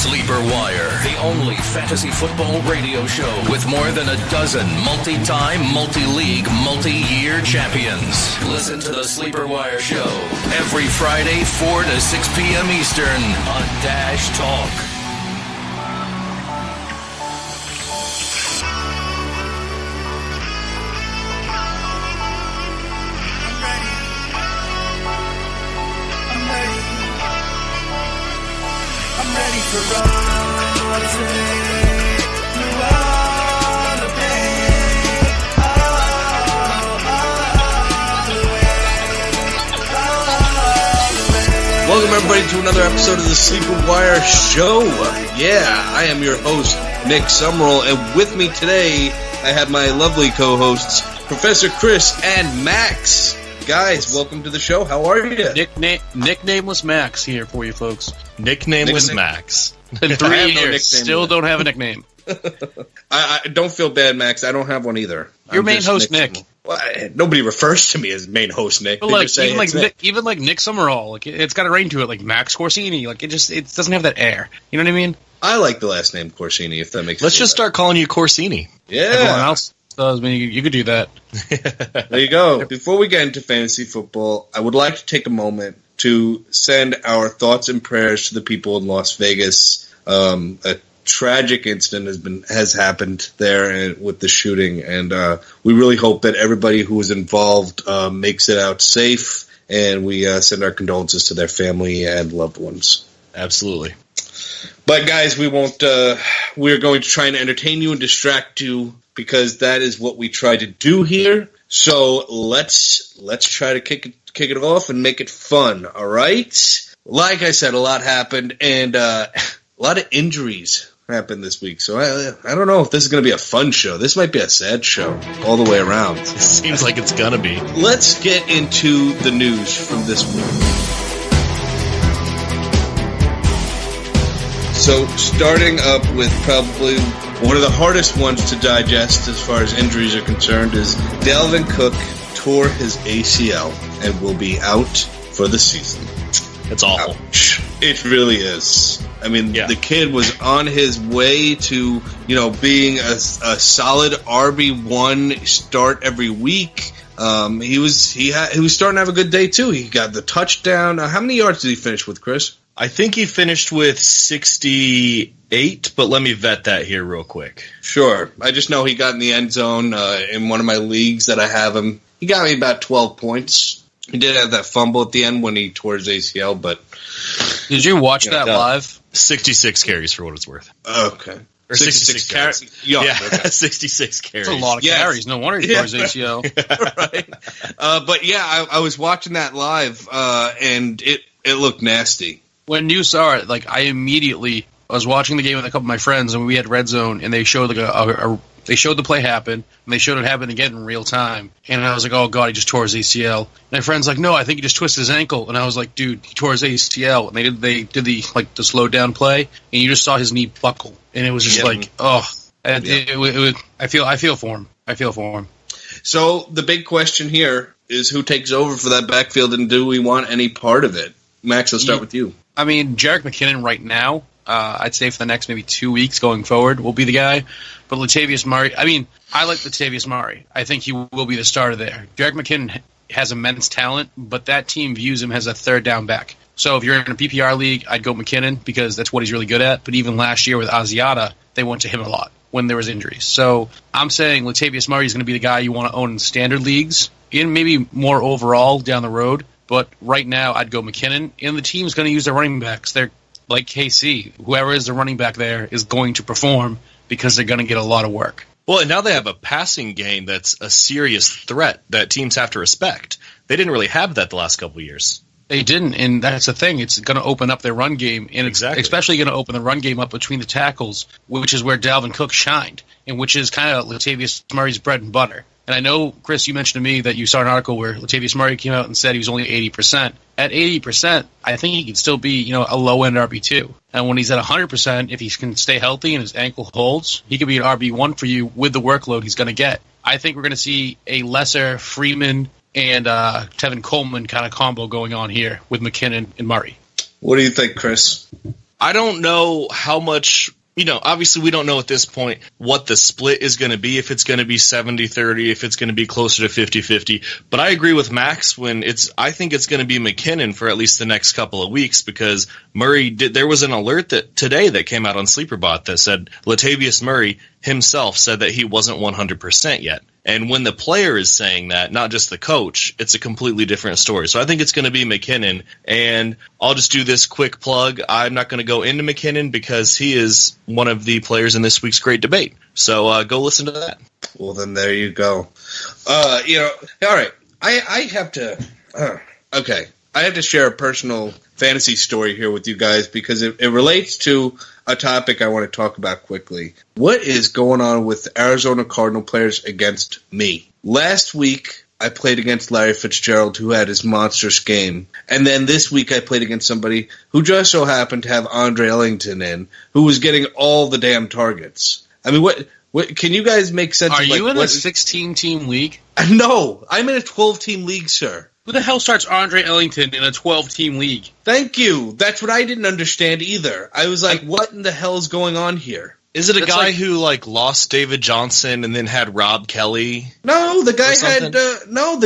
Sleeper Wire, the only fantasy football radio show with more than a dozen multi-time, multi-league, multi-year champions. Listen to the Sleeper Wire show every Friday, 4 to 6 p.m. Eastern on Dash Talk. Welcome everybody to another episode of the Sleeper Wire show. Yeah, I am your host, Nick Summerall, and with me today, I have my lovely co-hosts, Professor Chris and Max. Guys, welcome to the show. How are you? Nicknameless Max here for you folks. Nicknameless Max. In 3 years, still don't have a nickname. I don't feel bad, Max. I don't have one either. Your main host, Nick. Well, nobody refers to me as main host, Nick. But even like Nick Summerall, like it's got a ring to it, like Max Corsini. Like it doesn't have that air. You know what I mean? I like the last name Corsini. If that makes sense. Let's just start calling you Corsini. Yeah. Everyone else does. I mean, you could do that. There you go. Before we get into fantasy football, I would like to take a moment to send our thoughts and prayers to the people in Las Vegas. A tragic incident has happened there with the shooting, and we really hope that everybody who was involved makes it out safe, and we send our condolences to their family and loved ones. Absolutely. But guys, we won't. We're going to try and entertain you and distract you because that is what we try to do here. So let's try to kick it off and make it fun. All right. Like I said, a lot happened, and a lot of injuries happened this week. So I don't know if this is going to be a fun show. This might be a sad show all the way around. It seems like it's going to be. Let's get into the news from this week. So starting up with probably one of the hardest ones to digest as far as injuries are concerned is Dalvin Cook tore his ACL and will be out for the season. It's awful. Ouch. It really is. I mean, The kid was on his way to, being a solid RB1 start every week. He was starting to have a good day too. He got the touchdown. How many yards did he finish with, Chris? I think he finished with 68, but let me vet that here real quick. Sure. I just know he got in the end zone in one of my leagues that I have him. He got me about 12 points. He did have that fumble at the end when he tore his ACL, but... Did you watch that live? 66 carries for what it's worth. Okay. Or 66 carries. Yeah, okay. 66 carries. That's a lot of carries. No wonder he tore his ACL. Right. But yeah, I was watching that live, and it looked nasty. When you saw it, I was watching the game with a couple of my friends, and we had Red Zone, and they showed they showed the play happen, and they showed it happen again in real time. And I was like, oh, God, he just tore his ACL. And my friend's like, no, I think he just twisted his ankle. And I was like, dude, he tore his ACL. And they did the slowed down play, and you just saw his knee buckle. And it was just I feel for him. I feel for him. So the big question here is who takes over for that backfield, and do we want any part of it? Max, let's start with you. I mean, Jerick McKinnon right now, I'd say for the next maybe 2 weeks going forward will be the guy. But Latavius Murray, I like Latavius Murray. I think he will be the starter there. Jerick McKinnon has immense talent, but that team views him as a third down back. So if you're in a PPR league, I'd go McKinnon because that's what he's really good at. But even last year with Asiata, they went to him a lot when there was injuries. So I'm saying Latavius Murray is going to be the guy you want to own in standard leagues, and maybe more overall down the road. But right now, I'd go McKinnon, and the team's going to use their running backs. They're like KC. Whoever is the running back there is going to perform because they're going to get a lot of work. Well, and now they have a passing game that's a serious threat that teams have to respect. They didn't really have that the last couple of years. They didn't, and that's the thing. It's going to open up their run game, and it's especially going to open the run game up between the tackles, which is where Dalvin Cook shined, and which is kind of Latavius Murray's bread and butter. And I know, Chris, you mentioned to me that you saw an article where Latavius Murray came out and said he was only 80%. At 80%, I think he could still be, a low-end RB2. And when he's at 100%, if he can stay healthy and his ankle holds, he could be an RB1 for you with the workload he's going to get. I think we're going to see a lesser Freeman and Tevin Coleman kind of combo going on here with McKinnon and Murray. What do you think, Chris? I don't know how much, obviously we don't know at this point what the split is going to be, if it's going to be 70-30, if it's going to be closer to 50-50. But I agree with Max I think it's going to be McKinnon for at least the next couple of weeks, because there was an alert today that came out on SleeperBot that said Latavius Murray himself said that he wasn't 100% yet. And when the player is saying that, not just the coach, it's a completely different story. So I think it's going to be McKinnon. And I'll just do this quick plug. I'm not going to go into McKinnon because he is one of the players in this week's great debate. So go listen to that. Well, then there you go. All right. I have to. Okay. I have to share a personal fantasy story here with you guys because it relates to a topic I want to talk about quickly. What is going on with the Arizona Cardinal players against me? Last week, I played against Larry Fitzgerald, who had his monstrous game. And then this week, I played against somebody who just so happened to have Andre Ellington in, who was getting all the damn targets. I mean, what can you guys make sense of? Are you in a 16-team league? No, I'm in a 12-team league, sir. Who the hell starts Andre Ellington in a 12-team league? Thank you. That's what I didn't understand either. I was like, what in the hell is going on here? Is it a guy who lost David Johnson and then had Rob Kelly? No, the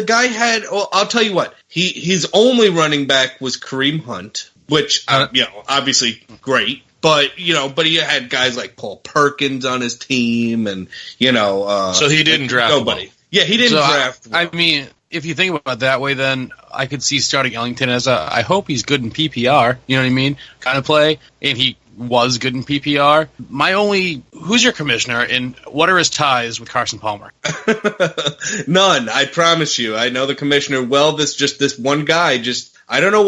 guy had. Well, I'll tell you what. His only running back was Kareem Hunt, which obviously great. But he had guys like Paul Perkins on his team, and so he didn't draft nobody. Yeah, he didn't draft. I mean, if you think about it that way, then I could see starting Ellington as I hope he's good in PPR, you know what I mean, kind of play, and he was good in PPR. Who's your commissioner, and what are his ties with Carson Palmer? None, I promise you. I know the commissioner well. This one guy I don't know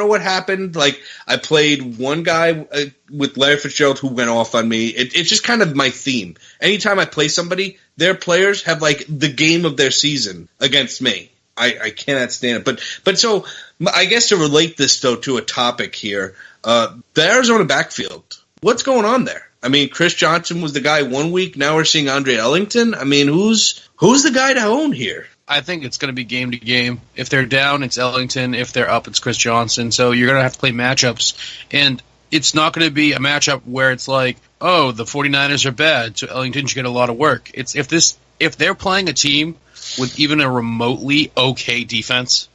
what happened. Like, I played one guy with Larry Fitzgerald who went off on me. It's just kind of my theme. Anytime I play somebody, their players have the game of their season against me. I cannot stand it. But so I guess to relate this though to a topic here, the Arizona backfield. What's going on there? I mean, Chris Johnson was the guy one week. Now we're seeing Andre Ellington. I mean, who's the guy to own here? I think it's going to be game to game. If they're down, it's Ellington. If they're up, it's Chris Johnson. So you're going to have to play matchups. And it's not going to be a matchup where it's like, oh, the 49ers are bad, so Ellington should get a lot of work. It's if they're playing a team with even a remotely okay defense,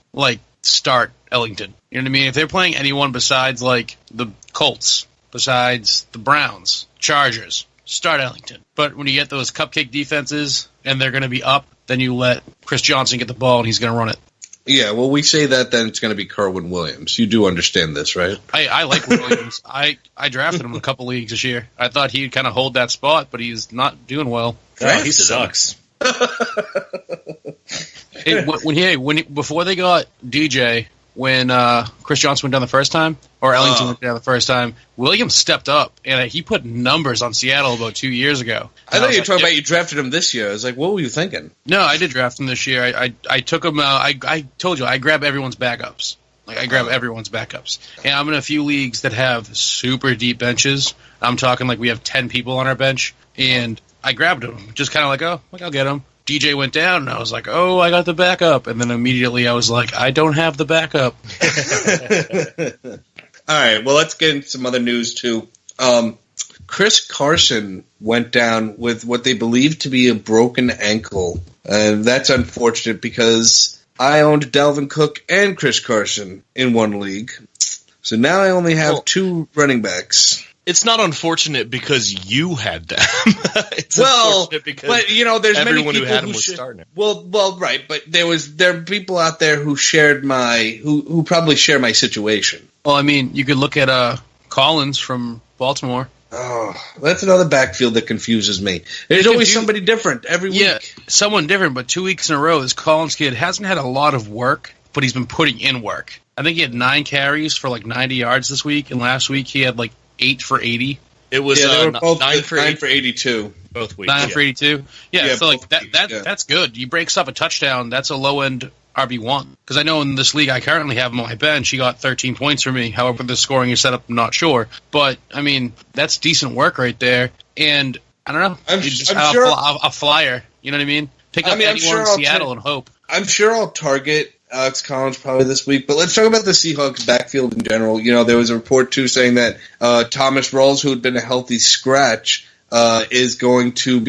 start Ellington. You know what I mean? If they're playing anyone besides the Colts, besides the Browns, Chargers, start Ellington. But when you get those cupcake defenses and they're going to be up, then you let Chris Johnson get the ball and he's going to run it. Yeah, well, we say that, then it's going to be Kerwin Williams. You do understand this, right? I like Williams. I drafted him in a couple leagues this year. I thought he'd kind of hold that spot, but he's not doing well. Yeah, he sucks. Before they got DJ, when Chris Johnson went down the first time, or Ellington went down the first time, Williams stepped up, and he put numbers on Seattle about 2 years ago. I thought you were talking about you drafted him this year. I was like, what were you thinking? No, I did draft him this year. I took him. I told you, I grab everyone's backups. I grab everyone's backups. And I'm in a few leagues that have super deep benches. I'm talking we have 10 people on our bench, and I grabbed him. Just kind of I'll get him. DJ went down, and I was like, oh, I got the backup. And then immediately I was like, I don't have the backup. All right, well, let's get into some other news, too. Chris Carson went down with what they believe to be a broken ankle. And that's unfortunate because I owned Dalvin Cook and Chris Carson in one league. So now I only have two running backs. It's not unfortunate because you had them. It's unfortunate because there's everyone many people who had them was starting it. Well, right, but there are people out there who shared who probably share my situation. Well, I mean, you could look at Collins from Baltimore. Oh, that's another backfield that confuses me. There's always somebody different every week. Yeah, someone different, but 2 weeks in a row, this Collins kid hasn't had a lot of work, but he's been putting in work. I think he had 9 carries for 90 yards this week, and last week he had 8 for 80. It was they were both 9 for 82 both weeks. 9 for 82. Yeah, so weeks, that's good. You breaks up a touchdown, that's a low end RB1. Because I know in this league I currently have him on my bench, he got 13 points for me. However, the scoring is set up, I'm not sure. But I mean, that's decent work right there. And I don't know, I'm sure a flyer. You know what I mean? Pick up anyone in Seattle and hope. I'm sure I'll target Alex Collins probably this week. But let's talk about the Seahawks backfield in general. There was a report, too, saying that Thomas Rawls, who had been a healthy scratch, is going to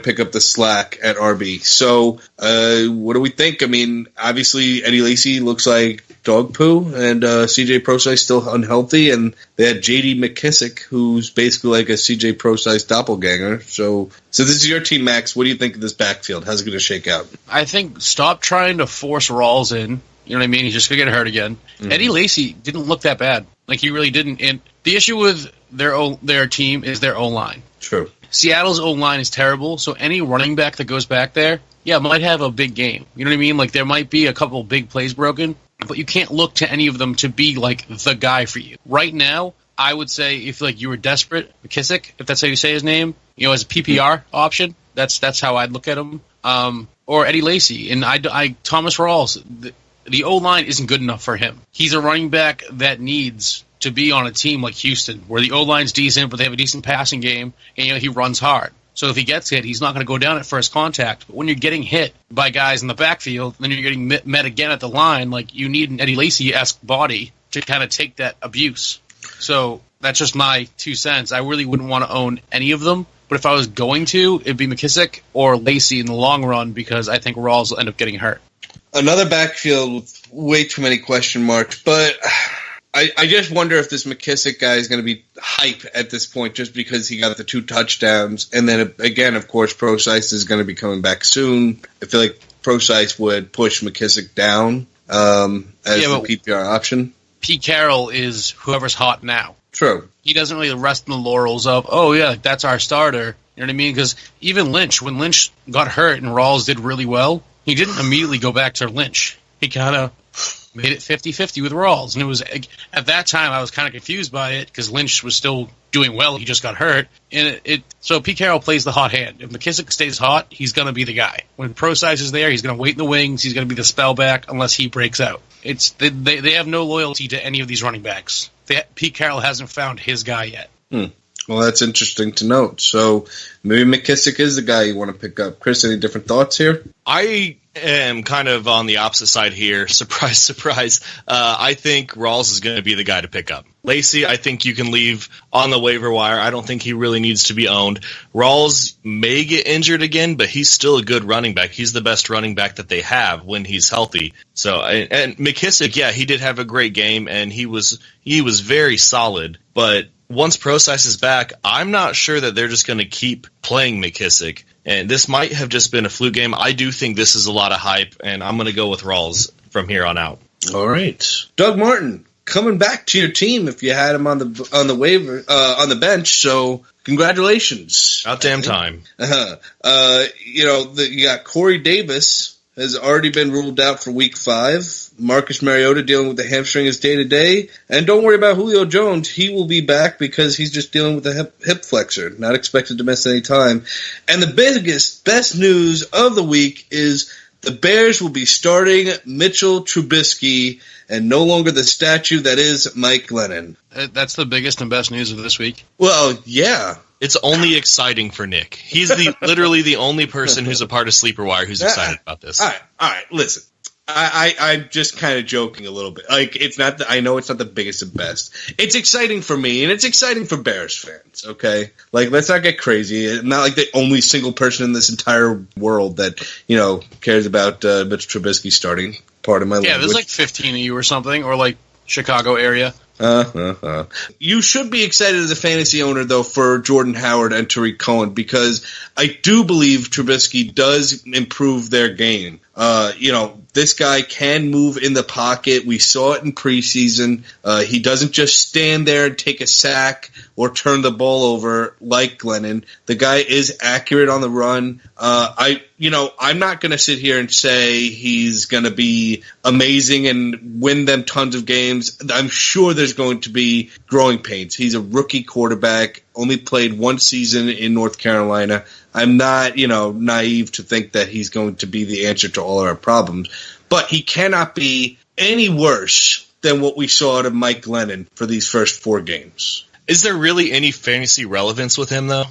pick up the slack at RB. So what do we think? I mean, obviously, Eddie Lacy looks like dog poo, and CJ Prosise still unhealthy, and they had J.D. McKissick, who's basically like a CJ Prosise doppelganger. So this is your team, Max. What do you think of this backfield? How's it going to shake out? I think stop trying to force Rawls in. You know what I mean? He's just going to get hurt again. Mm-hmm. Eddie Lacy didn't look that bad. Like, he really didn't. And the issue with their team is their O-line. True. Seattle's O-line is terrible, so any running back that goes back there, might have a big game. You know what I mean? Like, there might be a couple big plays broken, but you can't look to any of them to be, like, the guy for you. Right now, I would say if, like, you were desperate, McKissick, if that's how you say his name, as a PPR option, that's how I'd look at him. Or Eddie Lacy. And Thomas Rawls, the O-line isn't good enough for him. He's a running back that needs to be on a team like Houston, where the O-line's decent, but they have a decent passing game, and he runs hard. So if he gets hit, he's not going to go down at first contact. But when you're getting hit by guys in the backfield, then you're getting met again at the line, like, you need an Eddie Lacy-esque body to kind of take that abuse. So that's just my 2 cents. I really wouldn't want to own any of them, but if I was going to, it'd be McKissick or Lacy in the long run, because I think Rawls will end up getting hurt. Another backfield with way too many question marks, but I just wonder if this McKissick guy is going to be hype at this point just because he got the 2 touchdowns. And then, again, of course, Prosise is going to be coming back soon. I feel like Prosise would push McKissick down as the PPR option. Pete Carroll is whoever's hot now. True. He doesn't really rest in the laurels of, that's our starter. You know what I mean? Because even Lynch, when Lynch got hurt and Rawls did really well, he didn't immediately go back to Lynch. He kind of made it 50-50 with Rawls. And it was, at that time, I was kind of confused by it because Lynch was still doing well. He just got hurt. And so Pete Carroll plays the hot hand. If McKissick stays hot, he's going to be the guy. When Prosise is there, he's going to wait in the wings. He's going to be the spell back unless he breaks out. They have no loyalty to any of these running backs. Pete Carroll hasn't found his guy yet. Well, that's interesting to note. So maybe McKissick is the guy you want to pick up. Chris, any different thoughts here? I am kind of on the opposite side here. Surprise, surprise. I think Rawls is going to be the guy to pick up. Lacy, I think you can leave on the waiver wire. I don't think he really needs to be owned. Rawls may get injured again, but he's still a good running back. He's the best running back that they have when he's healthy. So, and McKissick, he did have a great game, and he was very solid. But once Prosise is back, I'm not sure that they're just going to keep playing McKissick. And this might have just been a fluke game. I do think this is a lot of hype, and I'm going to go with Rawls from here on out. All right. Doug Martin, coming back to your team if you had him on the waiver on the bench. So congratulations. About damn time. You got Corey Davis has already been ruled out for Week 5. Marcus Mariota dealing with the hamstring is day-to-day. And don't worry about Julio Jones. He will be back because he's just dealing with a hip flexor. Not expected to miss any time. And the best news of the week is the Bears will be starting Mitchell Trubisky and no longer the statue that is Mike Glennon. That's the biggest and best news of this week? Well, yeah. It's only exciting for Nick. He's literally the only person who's a part of Sleeper Wire who's excited about this. All right. Listen, I'm just kind of joking a little bit. Like, it's not. I know it's not the biggest and best. It's exciting for me, and it's exciting for Bears fans. Okay, like, let's not get crazy. I'm not like the only single person in this entire world that cares about Mitch Trubisky starting. Part of my language. Yeah, there's like 15 of you or something, or like Chicago area. You should be excited as a fantasy owner, though, for Jordan Howard and Tariq Cohen, because I do believe Trubisky does improve their game. This guy can move in the pocket. We saw it in preseason. He doesn't just stand there and take a sack or turn the ball over like Glennon. The guy is accurate on the run. I'm not going to sit here and say he's going to be amazing and win them tons of games. I'm sure there's going to be growing pains. He's a rookie quarterback, only played one season in North Carolina. I'm not, naive to think that he's going to be the answer to all our problems. But he cannot be any worse than what we saw out of Mike Glennon for these first 4 games. Is there really any fantasy relevance with him, though?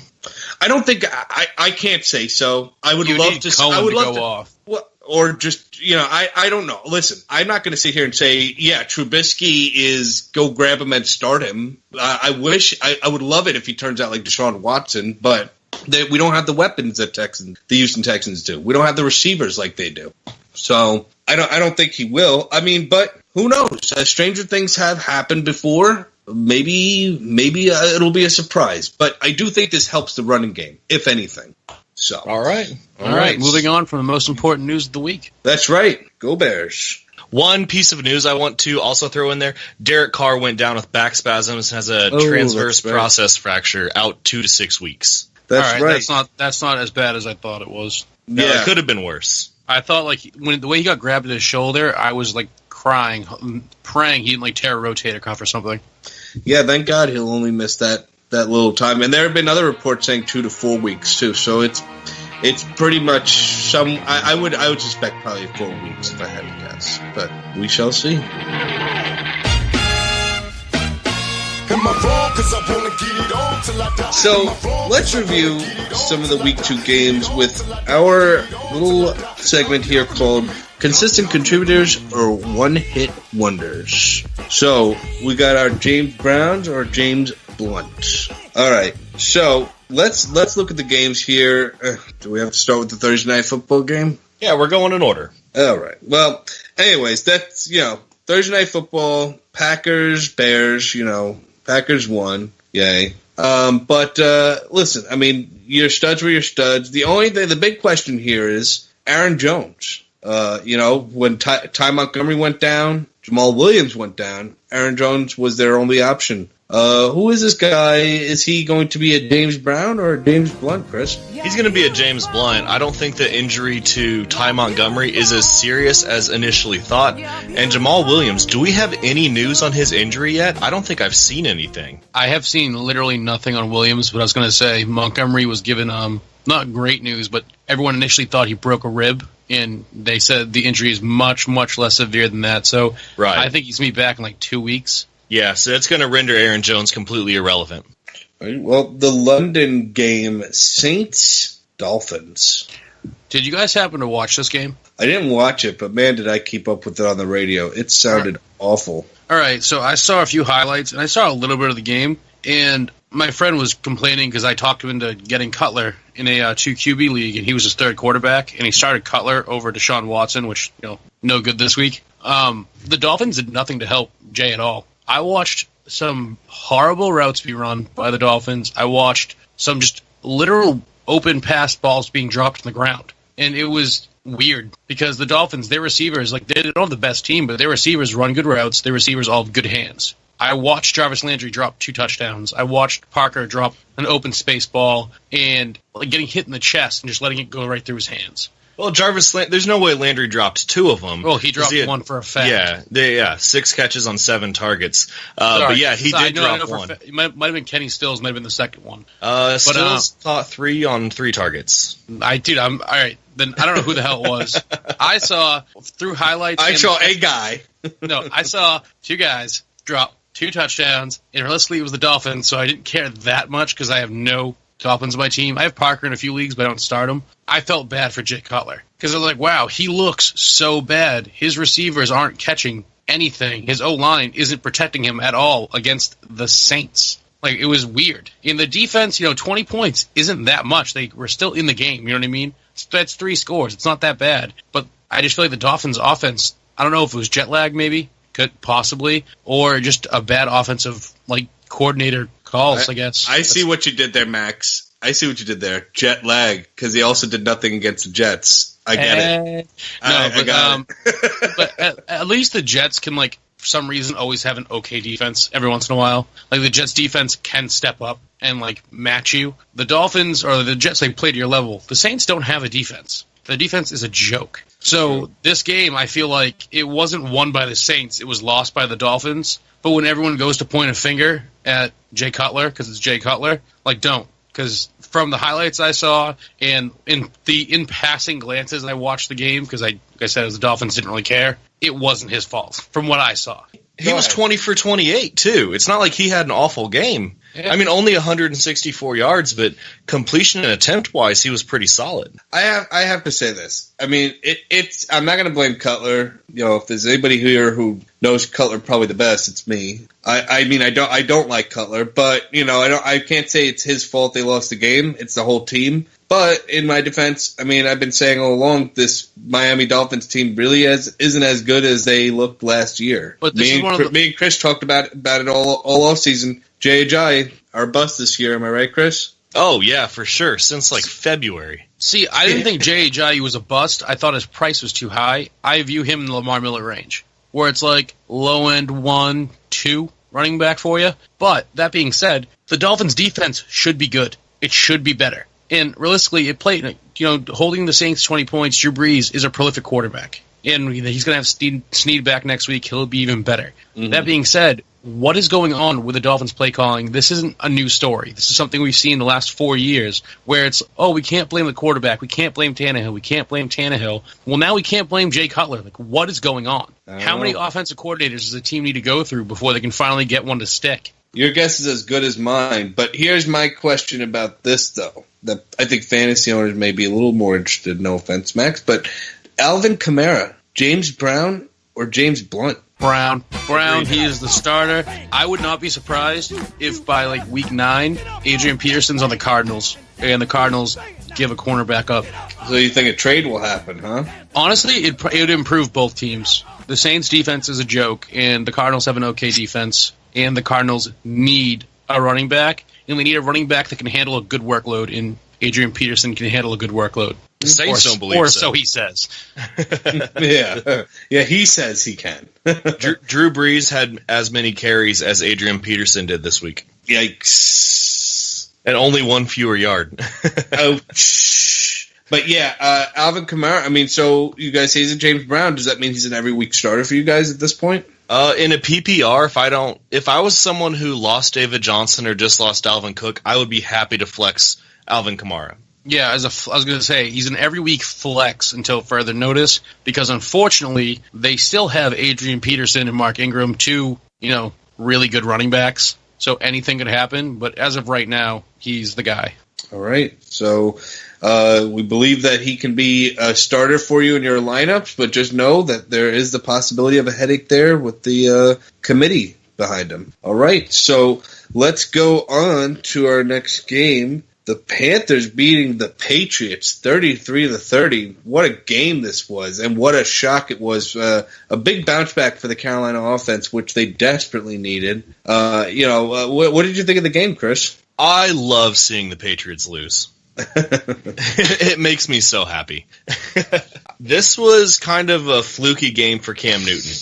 I don't think I can't say so. I would love to. Cohen I would to love go to off. Well, or just, I don't know. Listen, I'm not going to sit here and say, yeah, Trubisky is go grab him and start him. I would love it if he turns out like Deshaun Watson, but we don't have the weapons that the Houston Texans do. We don't have the receivers like they do. So I don't think he will. I mean, but who knows? Stranger things have happened before. Maybe it'll be a surprise. But I do think this helps the running game, if anything. So all right. Moving on from the most important news of the week. That's right. Go Bears. One piece of news I want to also throw in there: Derek Carr went down with back spasms, has a transverse process fracture, out 2 to 6 weeks. That's right. That's not as bad as I thought it was. No, it could have been worse. I thought when the way he got grabbed at his shoulder, I was crying, praying he didn't tear a rotator cuff or something. Yeah, thank God he'll only miss that little time. And there have been other reports saying 2 to 4 weeks too. So it's pretty much some. I would suspect probably 4 weeks if I had to guess, but we shall see. So let's review some of the Week 2 games with our little segment here called Consistent Contributors or One-Hit Wonders. So we got our James Browns or James Blunt. All right, so let's look at the games here. Do we have to start with the Thursday Night Football game? Yeah, we're going in order. All right. Well, anyways, that's, Thursday Night Football, Packers, Bears, Packers won. Yay. But listen, I mean, your studs were your studs. The big question here is Aaron Jones. When Ty Montgomery went down, Jamal Williams went down, Aaron Jones was their only option. Who is this guy? Is he going to be a James Brown or a James Blunt, Chris? He's going to be a James Blunt. I don't think the injury to Ty Montgomery is as serious as initially thought. And Jamal Williams, do we have any news on his injury yet? I don't think I've seen anything. I have seen literally nothing on Williams, but I was going to say Montgomery was given not great news, but everyone initially thought he broke a rib, and they said the injury is much, much less severe than that. So right. I think he's going to be back in 2 weeks. Yeah, so that's going to render Aaron Jones completely irrelevant. Right, well, the London game, Saints-Dolphins. Did you guys happen to watch this game? I didn't watch it, but man, did I keep up with it on the radio. It sounded awful. All right, so I saw a few highlights, and I saw a little bit of the game, and my friend was complaining because I talked him into getting Cutler in a 2 QB league, and he was his third quarterback, and he started Cutler over Deshaun Watson, which, no good this week. The Dolphins did nothing to help Jay at all. I watched some horrible routes be run by the Dolphins. I watched some just literal open pass balls being dropped on the ground. And it was weird because the Dolphins, their receivers, they don't have the best team, but their receivers run good routes. Their receivers all have good hands. I watched Jarvis Landry drop 2 touchdowns. I watched Parker drop an open space ball and getting hit in the chest and just letting it go right through his hands. Well, there's no way Landry dropped 2 of them. Well, he dropped one for a fact. Yeah, 6 catches on 7 targets. But yeah, he did drop one. It might have been Kenny Stills, might have been the second one. Stills caught 3 on 3 targets. All right. Then I don't know who the hell it was. I saw through highlights. I saw a guy. No, I saw 2 guys drop 2 touchdowns, and realistically it was the Dolphins, so I didn't care that much because I have no Dolphins on my team. I have Parker in a few leagues, but I don't start him. I felt bad for Jay Cutler because I was like, wow, he looks so bad. His receivers aren't catching anything. His O-line isn't protecting him at all against the Saints. It was weird. In the defense, 20 points isn't that much. They were still in the game, you know what I mean? That's 3 scores. It's not that bad. But I just feel like the Dolphins' offense, I don't know if it was jet lag maybe, could possibly, or just a bad offensive, coordinator calls, I guess. I see what you did there, Max. I see what you did there. Jet lag, because he also did nothing against the Jets. I get it. I got it. But at least the Jets can, for some reason, always have an okay defense every once in a while. The Jets' defense can step up and, match you. The Dolphins, or the Jets, they play to your level. The Saints don't have a defense. The defense is a joke. So this game, I feel like it wasn't won by the Saints. It was lost by the Dolphins. But when everyone goes to point a finger at Jay Cutler, because it's Jay Cutler, don't. Because from the highlights I saw and in passing glances I watched the game, because like I said, the Dolphins didn't really care, it wasn't his fault from what I saw. He was 20 for 28, too. It's not like he had an awful game. I mean, only 164 yards, but completion and attempt-wise, he was pretty solid. I have to say this. I mean, it's. I'm not going to blame Cutler. If there's anybody here who knows Cutler probably the best, it's me. I mean, I don't like Cutler, but I can't say it's his fault they lost the game. It's the whole team. But in my defense, I mean, I've been saying all along, this Miami Dolphins team really isn't as good as they looked last year. But me and Chris talked about it all off season. J.J. our bust this year. Am I right, Chris? Oh, yeah, for sure. Since, February. See, I didn't think J.J. was a bust. I thought his price was too high. I view him in the Lamar Miller range, where it's low-end 1, 2 running back for you. But, that being said, the Dolphins' defense should be good. It should be better. And realistically, holding the Saints 20 points, Drew Brees is a prolific quarterback. And he's going to have Snead back next week. He'll be even better. Mm-hmm. That being said, what is going on with the Dolphins play calling? This isn't a new story. This is something we've seen the last 4 years where it's, we can't blame the quarterback. We can't blame Tannehill. Well, now we can't blame Jay Cutler. What is going on? How many offensive coordinators does a team need to go through before they can finally get one to stick? Your guess is as good as mine. But here's my question about this, though. That I think fantasy owners may be a little more interested, no offense, Max, but Alvin Kamara, James Brown, or James Blunt? Brown, he is the starter. I would not be surprised if by week 9, Adrian Peterson's on the Cardinals, and the Cardinals give a cornerback up. So you think a trade will happen, huh? Honestly, it would improve both teams. The Saints' defense is a joke, and the Cardinals have an okay defense, and the Cardinals need a running back, and they need a running back that can handle a good workload, and Adrian Peterson can handle a good workload. The Saints don't believe or so he says. Yeah, he says he can. Drew Brees had as many carries as Adrian Peterson did this week. Yikes. And only 1 fewer yard. Ouch. But yeah, Alvin Kamara, I mean, so you guys say he's a James Brown. Does that mean he's an every week starter for you guys at this point? In a PPR, if I was someone who lost David Johnson or just lost Dalvin Cook, I would be happy to flex Alvin Kamara. Yeah, I was going to say, he's an every week flex until further notice, because unfortunately, they still have Adrian Peterson and Mark Ingram, 2, really good running backs. So anything could happen, but as of right now, he's the guy. All right, so we believe that he can be a starter for you in your lineups, but just know that there is the possibility of a headache there with the committee behind him. All right, so let's go on to our next game. The Panthers beating the Patriots 33-30. What a game this was, and what a shock it was. A big bounce back for the Carolina offense, which they desperately needed. What did you think of the game, Chris? I love seeing the Patriots lose. It makes me so happy. This was kind of a fluky game for Cam Newton.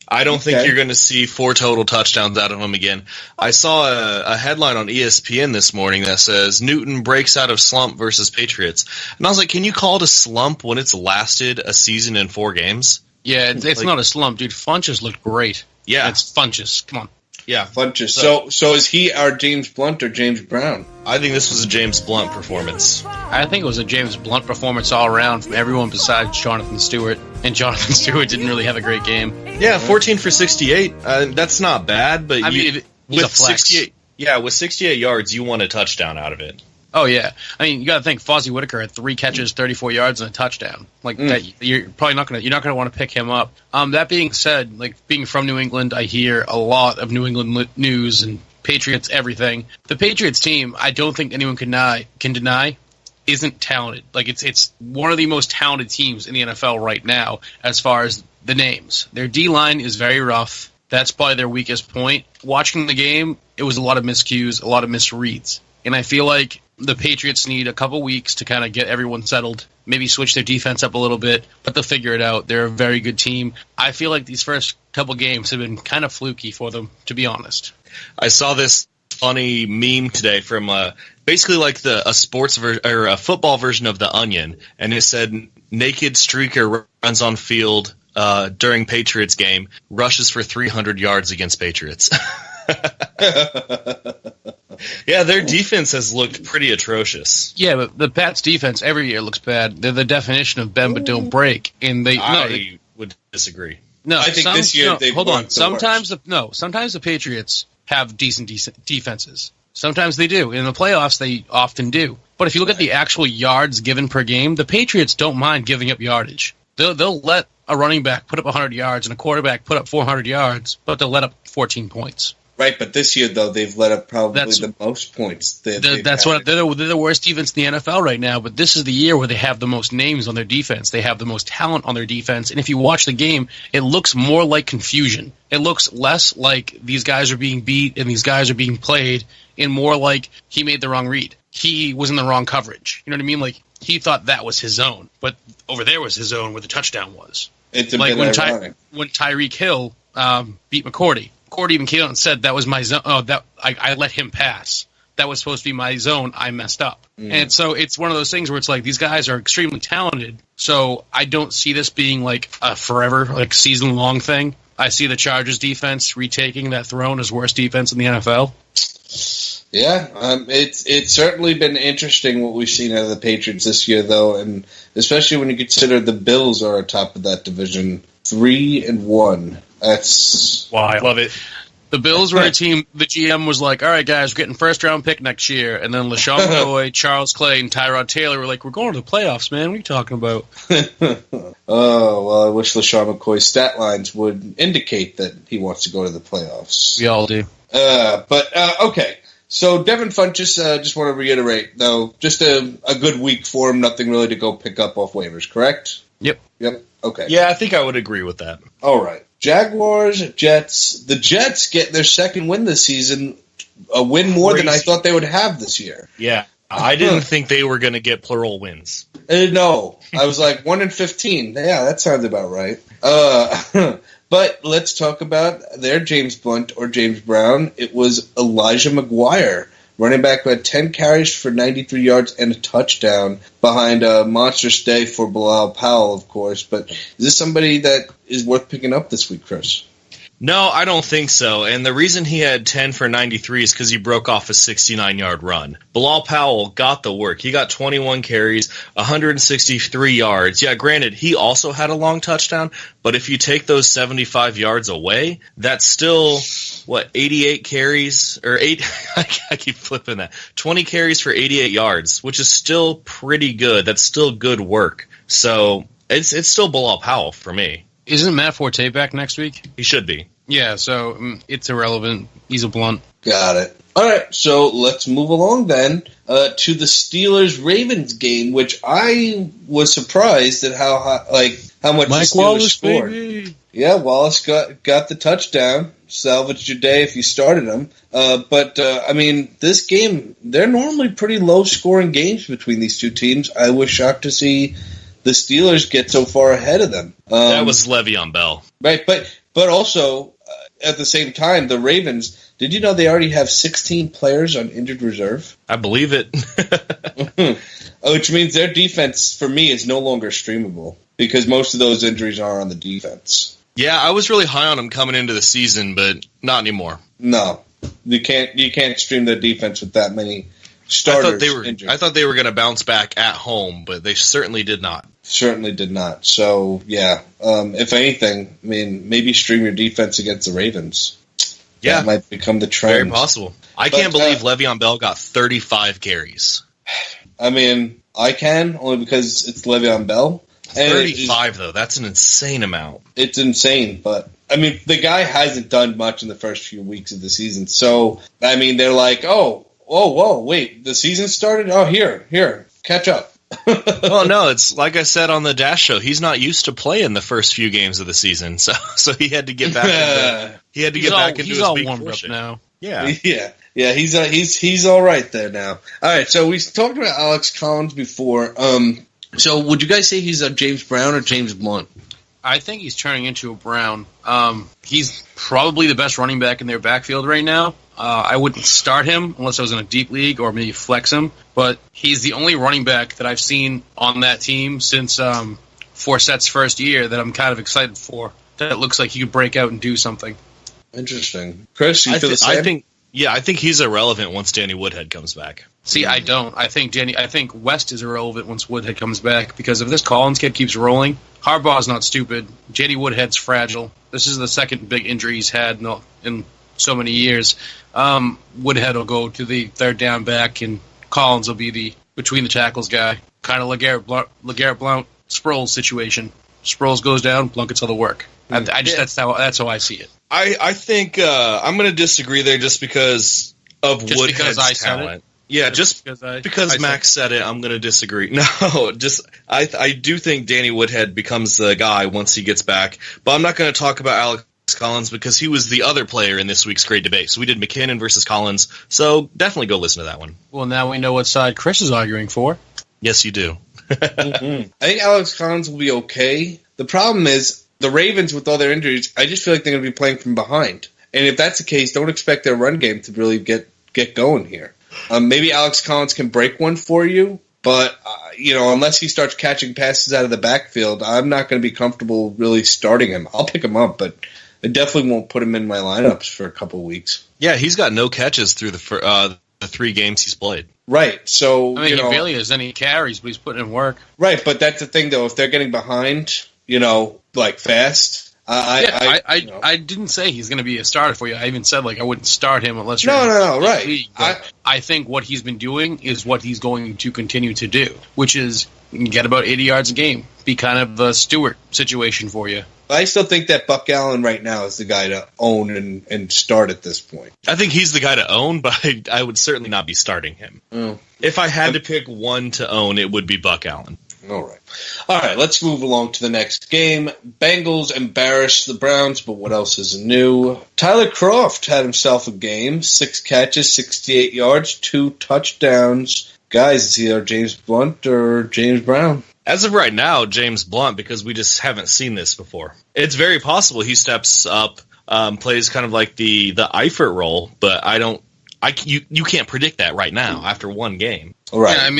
I don't think you're going to see 4 total touchdowns out of him again. I saw a headline on ESPN this morning that says Newton breaks out of slump versus Patriots. And I was like, can you call it a slump when it's lasted a season and 4 games? Yeah, it's not a slump, dude. Funches looked great. Yeah. It's Funches. Come on. Yeah. Funches. So is he our James Blunt or James Brown? I think this was a James Blunt performance. I think it was a James Blunt performance all around from everyone besides Jonathan Stewart. And Jonathan Stewart didn't really have a great game. Yeah, 14 for 68. That's not bad, but he's a flex. 68, with 68 yards, you want a touchdown out of it. Oh yeah, I mean you got to think Fozzie Whitaker had 3 catches, 34 yards, and a touchdown. That, you're probably not gonna want to pick him up. That being said, being from New England, I hear a lot of New England news and Patriots everything. The Patriots team, I don't think anyone can deny, isn't talented. It's one of the most talented teams in the NFL right now as far as the names. Their D-line is very rough. That's probably their weakest point. Watching the game, it was a lot of miscues, a lot of misreads. And I feel like the Patriots need a couple weeks to kind of get everyone settled, maybe switch their defense up a little bit, but they'll figure it out. They're a very good team. I feel like these first couple games have been kind of fluky for them, to be honest. I saw this funny meme today from basically a football version of The Onion, and it said, naked streaker runs on field during Patriots game, rushes for 300 yards against Patriots. Yeah, their defense has looked pretty atrocious. Yeah, but the Pats' defense every year looks bad. They're the definition of bend but don't break, and I would disagree. No, I think this year they've hold on. Sometimes Sometimes the Patriots have decent defenses. Sometimes they do. In the playoffs, they often do. But if you look at the actual yards given per game, the Patriots don't mind giving up yardage. They'll let a running back put up 100 yards and a quarterback put up 400 yards, but they'll let up 14 points. Right, but this year, though, they've let up probably the most points. They're the worst defense in the NFL right now, but this is the year where they have the most names on their defense. They have the most talent on their defense, and if you watch the game, it looks more like confusion. It looks less like these guys are being beat and these guys are being played, and more like he made the wrong read. He was in the wrong coverage. You know what I mean? Like, he thought that was his zone, but over there was his zone where the touchdown was. It's a like bit ironic. When Tyreek Hill beat McCourty. McCourty even came out and said that was my zone. Oh, that I let him pass. That was supposed to be my zone. I messed up. And so it's one of those things where it's like these guys are extremely talented. So I don't see this being like a forever, like season-long thing. I see the Chargers defense retaking that throne as worst defense in the NFL. Yeah, it's certainly been interesting what we've seen out of the Patriots this year, though, and especially when you consider the Bills are atop of that division, 3-1. That's wow, I love it. The Bills were a team. The GM was like, "All right, guys, we're getting first-round pick next year," and then LaShawn McCoy, Charles Clay, and Tyrod Taylor were like, "We're going to the playoffs, man. What are you talking about?" Oh, well, I wish LaShawn McCoy's stat lines would indicate that he wants to go to the playoffs. We all do. Okay. So Devin Funchess, just want to reiterate, though, just a good week for him. Nothing really to go pick up off waivers, correct? Yep. Okay. Yeah, I think I would agree with that. All right. Jaguars, Jets. The Jets get their second win this season, a win more than I thought they would have this year. Yeah. I didn't think they were going to get plural wins. No. I was like 1-15. Yeah, that sounds about right. But let's talk about their James Blunt or James Brown. It was Elijah McGuire, running back who had 10 carries for 93 yards and a touchdown behind a monstrous day for Bilal Powell, of course. But is this somebody that is worth picking up this week, Chris? No, I don't think so. And the reason he had 10 for 93 is because he broke off a 69-yard run. Bilal Powell got the work. He got 21 carries, 163 yards. Yeah, granted, he also had a long touchdown, but if you take those 75 yards away, that's still, 88 carries? Or 8, I keep flipping that. 20 carries for 88 yards, which is still pretty good. That's still good work. So it's still Bilal Powell for me. Isn't Matt Forte back next week? He should be. Yeah, so it's irrelevant. He's a Blunt. Got it. All right, so let's move along then to the Steelers-Ravens game, which I was surprised at how much Mike the Steelers Wallace, scored. Baby. Yeah, Wallace got the touchdown, salvaged your day if you started him. But this game, they're normally pretty low-scoring games between these two teams. I was shocked to see the Steelers get so far ahead of them. That was Le'Veon Bell. Right, but also, at the same time, the Ravens, did you know they already have 16 players on injured reserve? I believe it. Which means their defense, for me, is no longer streamable because most of those injuries are on the defense. Yeah, I was really high on them coming into the season, but not anymore. No, you can't stream their defense with that many starters injured. I thought they were going to bounce back at home, but they certainly did not. Certainly did not. So, yeah, if anything, maybe stream your defense against the Ravens. Yeah. That might become the trend. Very possible. I can't believe Le'Veon Bell got 35 carries. I can, only because it's Le'Veon Bell. And 35, though. That's an insane amount. It's insane, but, the guy hasn't done much in the first few weeks of the season. So, they're like, whoa, wait, the season started? Oh, here, catch up. Well, no, it's like I said on the Dash Show. He's not used to playing the first few games of the season, so he had to get back. Into his all big warmed portion. up now. Yeah. He's all right there now. All right, so we talked about Alex Collins before. So would you guys say he's a James Brown or James Blunt? I think he's turning into a Brown. He's probably the best running back in their backfield right now. I wouldn't start him unless I was in a deep league or maybe flex him. But he's the only running back that I've seen on that team since Forset's first year that I'm kind of excited for. That looks like he could break out and do something. Interesting. Chris, you feel the same? I think he's irrelevant once Danny Woodhead comes back. See, I don't. I think West is irrelevant once Woodhead comes back because if this Collins kid keeps rolling, Harbaugh's not stupid. Danny Woodhead's fragile. This is the second big injury he's had in so many years. Woodhead will go to the third down back, and Collins will be the between the tackles guy. Kind of LeGarrette Blount, Sproles situation. Sproles goes down, Blount gets all the work. That's how I see it. I think I'm going to disagree there just because of Woodhead's talent. Yeah, just because Max said it, I'm going to disagree. No, I do think Danny Woodhead becomes the guy once he gets back. But I'm not going to talk about Alex Collins because he was the other player in this week's great debate. So we did McKinnon versus Collins. So definitely go listen to that one. Well, now we know what side Chris is arguing for. Yes, you do. I think Alex Collins will be okay. The problem is the Ravens, with all their injuries, I just feel like they're going to be playing from behind. And if that's the case, don't expect their run game to really get going here. Maybe Alex Collins can break one for you, but unless he starts catching passes out of the backfield, I'm not going to be comfortable really starting him. I'll pick him up, but I definitely won't put him in my lineups for a couple of weeks. Yeah, he's got no catches through the 3 games he's played. Right, so he barely has any carries, but he's putting in work. Right, but that's the thing, though. If they're getting behind, fast. I didn't say he's going to be a starter for you. I even said I wouldn't start him unless you're right. League. I think what he's been doing is what he's going to continue to do, which is get about 80 yards a game, be kind of a Stewart situation for you. I still think that Buck Allen right now is the guy to own and start at this point. I think he's the guy to own, but I would certainly not be starting him. Oh. If I had to pick one to own, it would be Buck Allen. All right, let's move along to the next game. Bengals embarrassed the Browns, but what else is new? Tyler Kroft had himself a game. 6 catches, 68 yards, 2 touchdowns. Guys, it's either James Blunt or James Brown. As of right now, James Blunt, because we just haven't seen this before. It's very possible he steps up, plays kind of like the Eifert role, but you can't predict that right now after one game. All right.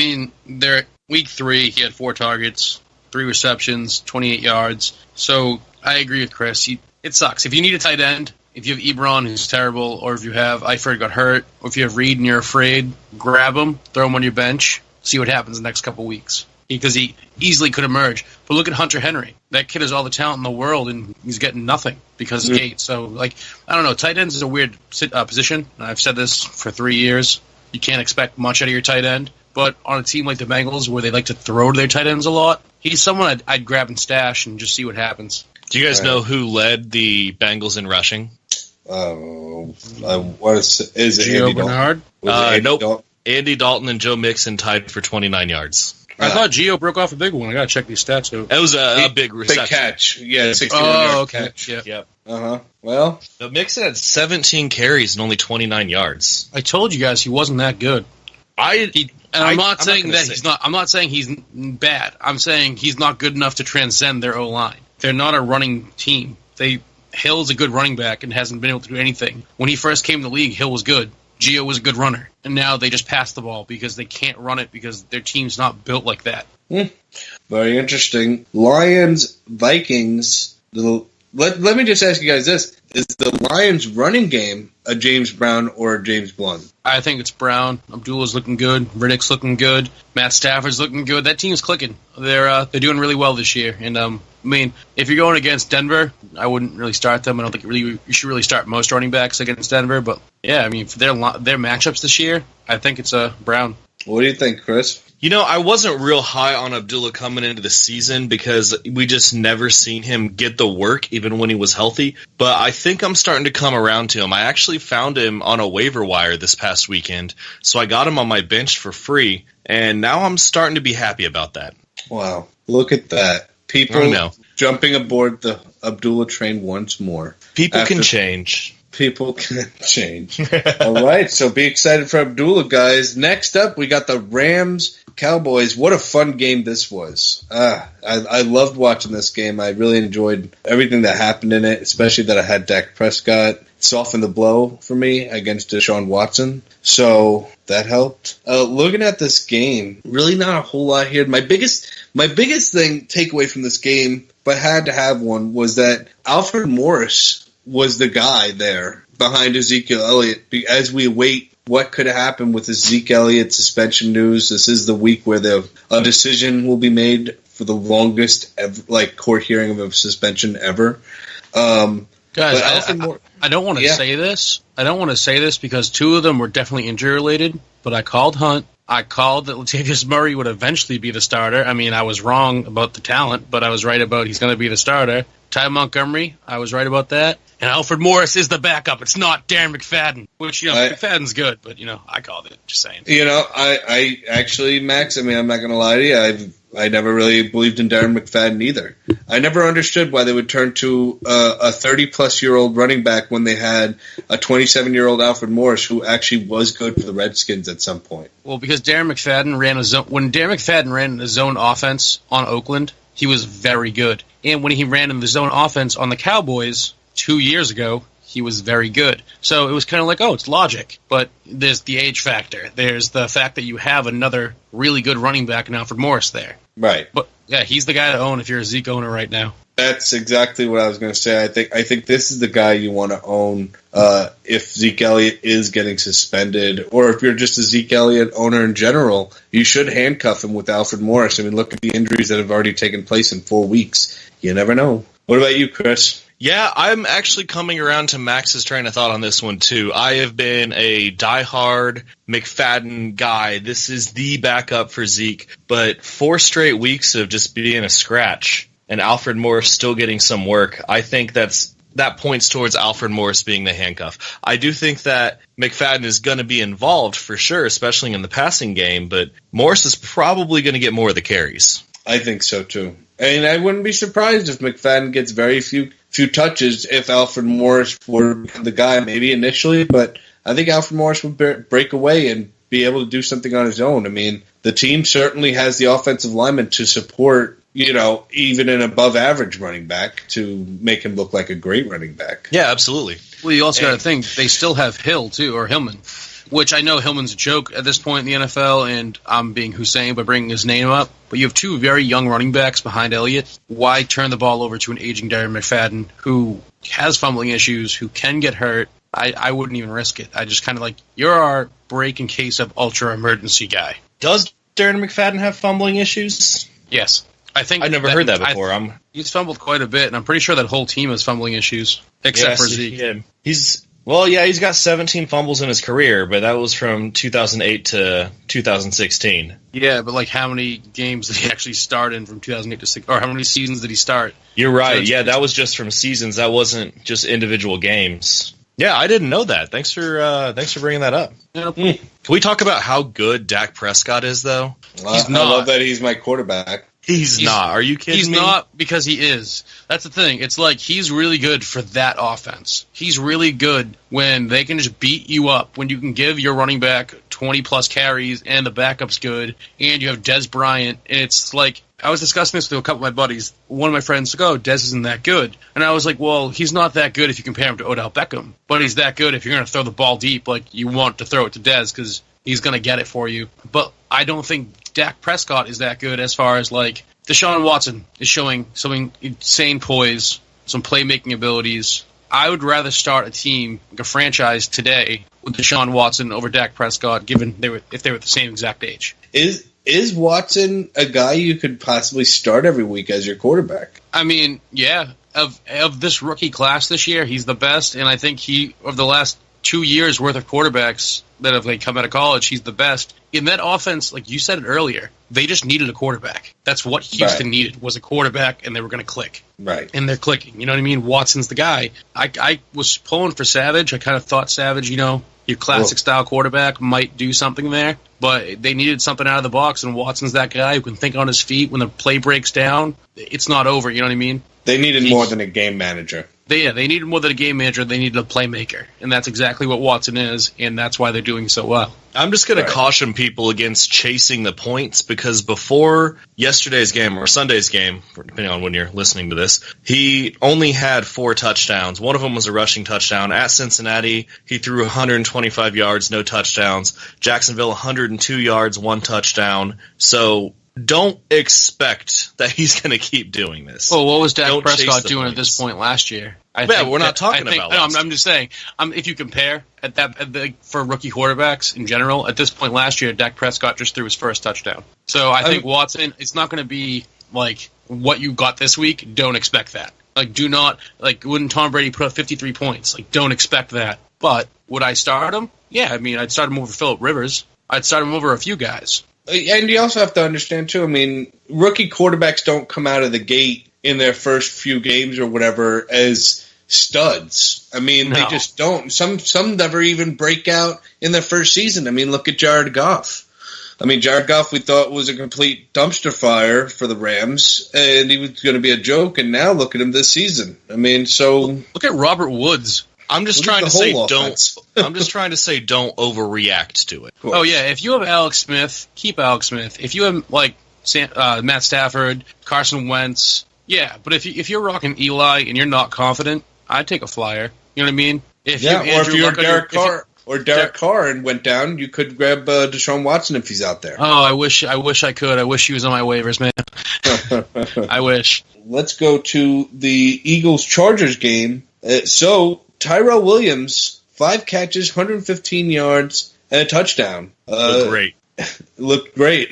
Yeah, Week 3, he had 4 targets, 3 receptions, 28 yards. So I agree with Chris. It sucks. If you need a tight end, if you have Ebron, who's terrible, or if you have Eifert got hurt, or if you have Reed and you're afraid, grab him, throw him on your bench, see what happens the next couple weeks. Because he easily could emerge. But look at Hunter Henry. That kid has all the talent in the world, and he's getting nothing because of Gates. So, I don't know. Tight ends is a weird position. I've said this for 3 years. You can't expect much out of your tight end. But on a team like the Bengals, where they like to throw to their tight ends a lot, he's someone I'd grab and stash and just see what happens. Do you guys know who led the Bengals in rushing? Is it Gio Andy Bernard? Nope. Andy Dalton and Joe Mixon tied for 29 yards. I thought Gio broke off a big one. I gotta check these stats out. It was a big reception. Big catch. Yeah, 61-yard catch. Yep. Well, Mixon had 17 carries and only 29 yards. I told you guys he wasn't that good. I'm not saying he's bad. I'm saying he's not good enough to transcend their O-line. They're not a running team. Hill's a good running back and hasn't been able to do anything. When he first came to the league, Hill was good. Gio was a good runner. And now they just pass the ball because they can't run it because their team's not built like that. Very interesting. Lions, Vikings. Let me just ask you guys this. Is the Lions running game a James Brown or a James Blunt? I think it's Brown. Abdullah's looking good. Riddick's looking good. Matt Stafford's looking good. That team's clicking. They're doing really well this year. And if you're going against Denver, I wouldn't really start them. I don't think you should really start most running backs against Denver. But yeah, for their matchups this year, I think it's Brown. What do you think, Chris? I wasn't real high on Abdullah coming into the season because we just never seen him get the work even when he was healthy. But I think I'm starting to come around to him. I actually found him on a waiver wire this past weekend, so I got him on my bench for free, and now I'm starting to be happy about that. Wow, look at that. People jumping aboard the Abdullah train once more. People can change. People can change. All right, so be excited for Abdullah, guys. Next up, we got the Rams-Cowboys. What a fun game this was. I loved watching this game. I really enjoyed everything that happened in it, especially that I had Dak Prescott soften the blow for me against Deshaun Watson. So that helped. Looking at this game, really not a whole lot here. My biggest takeaway from this game, if I had to have one, was that Alfred Morris was the guy there behind Ezekiel Elliott as we await what could happen with the Zeke Elliott suspension news. This is the week where a decision will be made for the longest court hearing of a suspension ever. Guys, I don't want to say this. I don't want to say this because two of them were definitely injury related, but I called Hunt. I called that Latavius Murray would eventually be the starter. I mean, I was wrong about the talent, but I was right about he's going to be the starter. Ty Montgomery, I was right about that. And Alfred Morris is the backup. It's not Darren McFadden, which, McFadden's good, but, I called it. Just saying. I actually, Max, I'm not going to lie to you. I never really believed in Darren McFadden either. I never understood why they would turn to a 30-plus-year-old running back when they had a 27-year-old Alfred Morris who actually was good for the Redskins at some point. Well, because Darren McFadden ran a zone. When Darren McFadden ran a zone offense on Oakland, he was very good. And when he ran in the zone offense on the Cowboys 2 years ago, he was very good. So it was kind of like, it's logic. But there's the age factor. There's the fact that you have another really good running back in Alfred Morris there. Right. But, yeah, he's the guy to own if you're a Zeke owner right now. That's exactly what I was going to say. I think this is the guy you want to own if Zeke Elliott is getting suspended, or if you're just a Zeke Elliott owner in general, you should handcuff him with Alfred Morris. I mean, look at the injuries that have already taken place in 4 weeks. You never know. What about you, Chris? Yeah, I'm actually coming around to Max's train of thought on this one, too. I have been a diehard McFadden guy. This is the backup for Zeke. But 4 straight weeks of just being a scratch and Alfred Morris still getting some work, I think that points towards Alfred Morris being the handcuff. I do think that McFadden is going to be involved for sure, especially in the passing game, but Morris is probably going to get more of the carries. I think so, too. And I wouldn't be surprised if McFadden gets very few touches if Alfred Morris were the guy, maybe initially, but I think Alfred Morris would break away and be able to do something on his own. I mean, the team certainly has the offensive lineman to support, even an above-average running back to make him look like a great running back. Yeah, absolutely. Well, you also got to think, they still have Hill, too, or Hillman, which I know Hillman's a joke at this point in the NFL, and I'm being Hussein by bringing his name up, but you have 2 very young running backs behind Elliott. Why turn the ball over to an aging Darren McFadden who has fumbling issues, who can get hurt? I wouldn't even risk it. I just kind of like, you're our break in case of ultra emergency guy. Does Darren McFadden have fumbling issues? Yes. I never heard that before. He's fumbled quite a bit, and I'm pretty sure that whole team has fumbling issues, except for Zeke. Yeah. He's got 17 fumbles in his career, but that was from 2008 to 2016. Yeah, but how many games did he actually start in from 2008 to 6, or how many seasons did he start? You're right. Yeah, that was just from seasons. That wasn't just individual games. Yeah, I didn't know that. Thanks for bringing that up. Can we talk about how good Dak Prescott is, though? He's not. I love that he's my quarterback. He's not. Are you kidding me? He's not because he is. That's the thing. It's like he's really good for that offense. He's really good when they can just beat you up, when you can give your running back 20-plus carries and the backup's good, and you have Dez Bryant. And it's like, I was discussing this with a couple of my buddies. One of my friends said, Dez isn't that good. And I was like, well, he's not that good if you compare him to Odell Beckham. But he's that good if you're going to throw the ball deep, like you want to throw it to Dez, because he's going to get it for you. But I don't think Dak Prescott is that good as far as Deshaun Watson is showing some insane poise, some playmaking abilities. I would rather start a team, like a franchise today, with Deshaun Watson over Dak Prescott, given if they were the same exact age. Is Watson a guy you could possibly start every week as your quarterback? I mean, yeah. Of this rookie class this year, he's the best, and I think of the last 2 years worth of quarterbacks that have come out of college, he's the best. In that offense, like you said it earlier, they just needed a quarterback. That's what Houston needed, was a quarterback, and they were going to click. Right. And they're clicking. You know what I mean? Watson's the guy. I was pulling for Savage. I kind of thought Savage, your classic-style quarterback might do something there, but they needed something out of the box, and Watson's that guy who can think on his feet. When the play breaks down, it's not over. You know what I mean? They needed more than a game manager. They needed more than a game manager. They needed a playmaker, and that's exactly what Watson is, and that's why they're doing so well. I'm just going to caution people against chasing the points, because before yesterday's game, or Sunday's game, depending on when you're listening to this, he only had 4 touchdowns. One of them was a rushing touchdown. At Cincinnati, he threw 125 yards, no touchdowns. Jacksonville, 102 yards, 1 touchdown. So don't expect that he's going to keep doing this. Well, what was Dak Prescott doing at this point last year? We're not talking about last I'm just saying, if you compare for rookie quarterbacks in general, at this point last year, Dak Prescott just threw his first touchdown. So I think Watson, it's not going to be like what you got this week. Don't expect that. Like, wouldn't Tom Brady put up 53 points? Like, don't expect that. But would I start him? Yeah, I mean, I'd start him over Phillip Rivers. I'd start him over a few guys. And you also have to understand, too, I mean, rookie quarterbacks don't come out of the gate in their first few games or whatever as studs. I mean, They just don't. Some never even break out in their first season. I mean, look at Jared Goff. I mean, Jared Goff we thought was a complete dumpster fire for the Rams, and he was going to be a joke, and now look at him this season. I mean, so... Look at Robert Woods. I'm just trying to say I'm just trying to say don't overreact to it. Oh, yeah, if you have Alex Smith, keep Alex Smith. If you have, like, Matt Stafford, Carson Wentz, yeah, but if you're rocking Eli and you're not confident, I'd take a flyer. You know what I mean? If you're Derek Carr... Or Derek Carr and went down, you could grab Deshaun Watson if he's out there. Oh, I wish I could. I wish he was on my waivers, man. I wish. Let's go to the Eagles-Chargers game. So, Tyrell Williams, 5 catches, 115 yards, and a touchdown. Looked great. Looked great.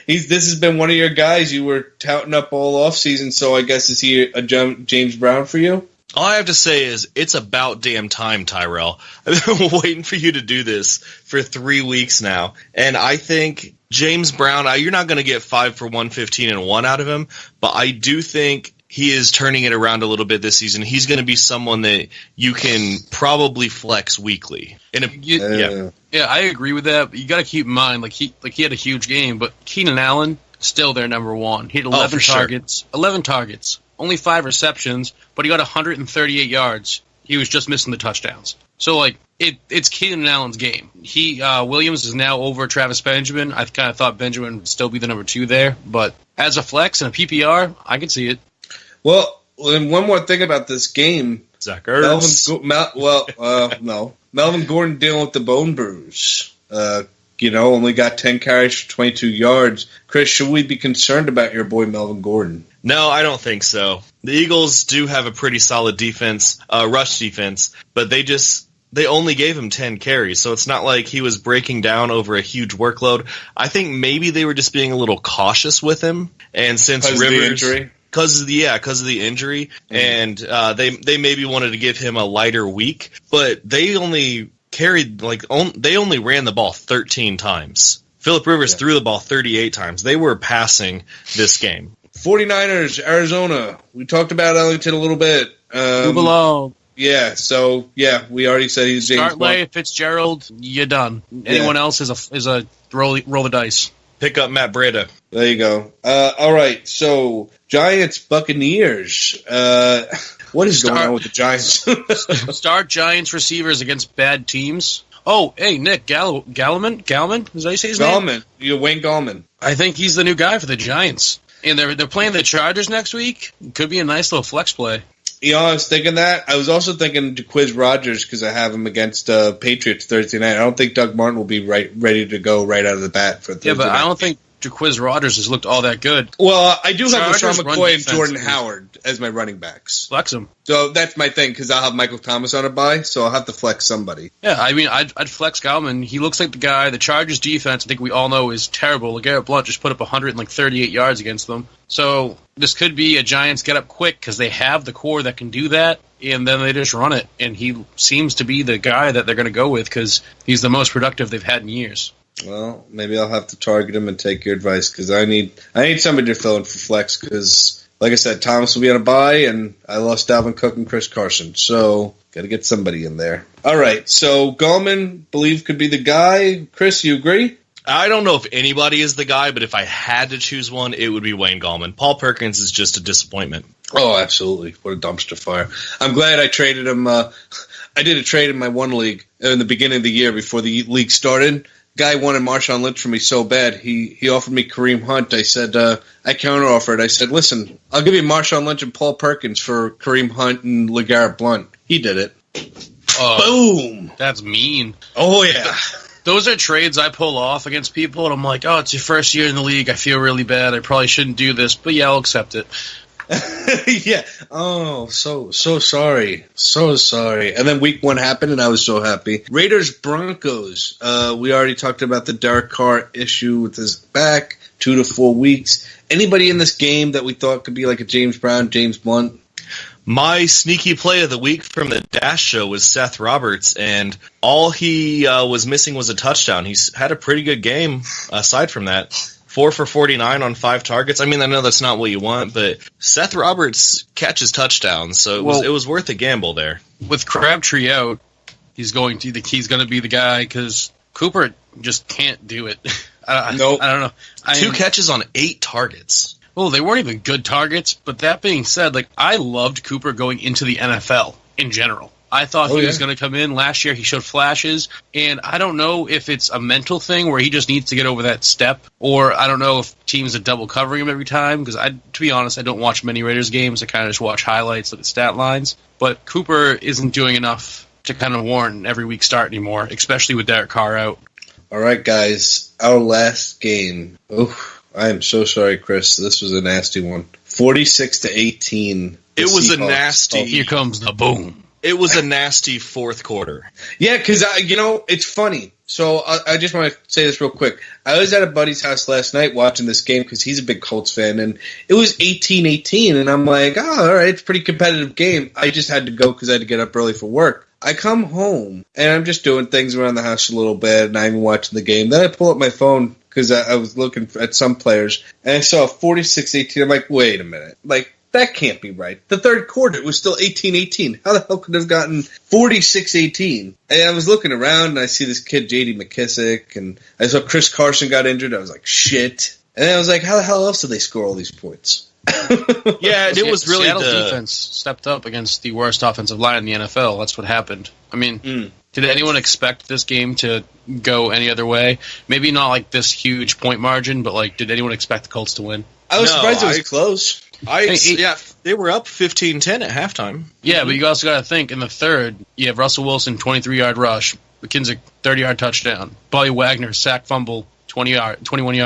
This has been one of your guys you were touting up all offseason, so I guess is he a James Brown for you? All I have to say is it's about damn time, Tyrell. I've been waiting for you to do this for 3 weeks now. And I think James Brown, you're not going to get 5 for 115 and 1 out of him, but I do think he is turning it around a little bit this season. He's going to be someone that you can probably flex weekly. Yeah, I agree with that. But you got to keep in mind, like he had a huge game, but Keenan Allen, still their number one. He had 11 targets. Sure. 11 targets. Only 5 receptions, but he got 138 yards. He was just missing the touchdowns. So, like, it's Keenan Allen's game. Williams is now over Travis Benjamin. I kind of thought Benjamin would still be the number 2 there, but as a flex and a PPR, I can see it. Well, and one more thing about this game. Zach Ertz. Melvin Gordon dealing with the bone bruise. Only got 10 carries for 22 yards. Chris, should we be concerned about your boy Melvin Gordon? No, I don't think so. The Eagles do have a pretty solid defense, rush defense, but they only gave him 10 carries, so it's not like he was breaking down over a huge workload. I think maybe they were just being a little cautious with him, and since Rivers... Because of the injury, and they maybe wanted to give him a lighter week, but they only they only ran the ball 13 times. Phillip Rivers threw the ball 38 times. They were passing this game. 49ers, Arizona. We talked about Ellington a little bit. Move along. Yeah, so, we already said he's James Bond. Start Fitzgerald, you're done. Anyone else is a roll the dice. Pick up Matt Breida. There you go. All right, so Giants, Buccaneers. What is going on with the Giants? Start Giants receivers against bad teams. Oh, hey, Nick, Gallman? Is that how you say his name? Wayne Gallman. I think he's the new guy for the Giants. And they're playing the Chargers next week. Could be a nice little flex play. I was thinking that. I was also thinking Jaquiz Rodgers because I have him against Patriots Thursday night. I don't think Doug Martin will be ready to go right out of the bat for Thursday night. I don't think Jaquiz Rodgers has looked all that good. Well, I do have LaShawn McCoy and Jordan Howard as my running backs. Flex them. So that's my thing because I'll have Michael Thomas on a bye, so I'll have to flex somebody. Yeah, I mean, I'd flex Gallman. He looks like the guy. The Chargers defense, I think we all know, is terrible. LeGarrette Blount just put up 138 yards against them. So this could be a Giants get up quick because they have the core that can do that, and then they just run it. And he seems to be the guy that they're going to go with because he's the most productive they've had in years. Well, maybe I'll have to target him and take your advice because I need somebody to fill in for flex because, like I said, Thomas will be on a bye, and I lost Dalvin Cook and Chris Carson, so got to get somebody in there. All right, so Gallman, believe, could be the guy. Chris, you agree? I don't know if anybody is the guy, but if I had to choose one, it would be Wayne Gallman. Paul Perkins is just a disappointment. Oh, absolutely. What a dumpster fire. I'm glad I traded him. I did a trade in my one league in the beginning of the year before the league started. Guy wanted Marshawn Lynch for me so bad. He offered me Kareem Hunt. I said, I counter-offered. I said, listen, I'll give you Marshawn Lynch and Paul Perkins for Kareem Hunt and LeGarrette Blount. He did it. Boom! That's mean. Oh, yeah. Those are trades I pull off against people, and I'm like, oh, it's your first year in the league. I feel really bad. I probably shouldn't do this, but yeah, I'll accept it. Yeah. Oh, so sorry. So sorry. And then week 1 happened, and I was so happy. Raiders, Broncos. We already talked about the Derek Carr issue with his back, 2 to 4 weeks. Anybody in this game that we thought could be like a James Brown, James Blunt? My sneaky play of the week from the Dash Show was Seth Roberts, and all he was missing was a touchdown. He's had a pretty good game aside from that. 4 for 49 on 5 targets. I mean, I know that's not what you want, but Seth Roberts catches touchdowns, so it was worth a gamble there. With Crabtree out, he's going to be the guy because Cooper just can't do it. Nope. I don't know. 2 catches on 8 targets. Well, they weren't even good targets, but that being said, like I loved Cooper going into the NFL in general. I thought he was going to come in. Last year he showed flashes, and I don't know if it's a mental thing where he just needs to get over that step, or I don't know if teams are double covering him every time, because to be honest, I don't watch many Raiders games. I kind of just watch highlights, look at stat lines. But Cooper isn't doing enough to kind of warrant an every week start anymore, especially with Derek Carr out. All right, guys, our last game. Oof. I am so sorry, Chris. This was a nasty one. 46-18. It was a nasty. Oh, here comes the boom. It was a nasty fourth quarter. Yeah, because, it's funny. So I just want to say this real quick. I was at a buddy's house last night watching this game because he's a big Colts fan, and it was 18-18, and I'm like, oh, all right, it's a pretty competitive game. I just had to go because I had to get up early for work. I come home, and I'm just doing things around the house a little bit, and I'm watching the game. Then I pull up my phone because I was looking at some players, and I saw 46-18. I'm like, wait a minute. Like, that can't be right. The third quarter, it was still 18-18. How the hell could it have gotten 46-18? And I was looking around, and I see this kid, J.D. McKissick, and I saw Chris Carson got injured. I was like, shit. And then I was like, how the hell else did they score all these points? Yeah, it was really Seattle's defense stepped up against the worst offensive line in the NFL. That's what happened. I mean, did anyone expect this game to go any other way? Maybe not like this huge point margin, but like, did anyone expect the Colts to win? I was surprised it was close. They were up 15-10 at halftime. Yeah, but you also got to think, in the third, you have Russell Wilson, 23-yard rush, McKinsick, 30-yard touchdown, Bobby Wagner, sack fumble, 21 yards.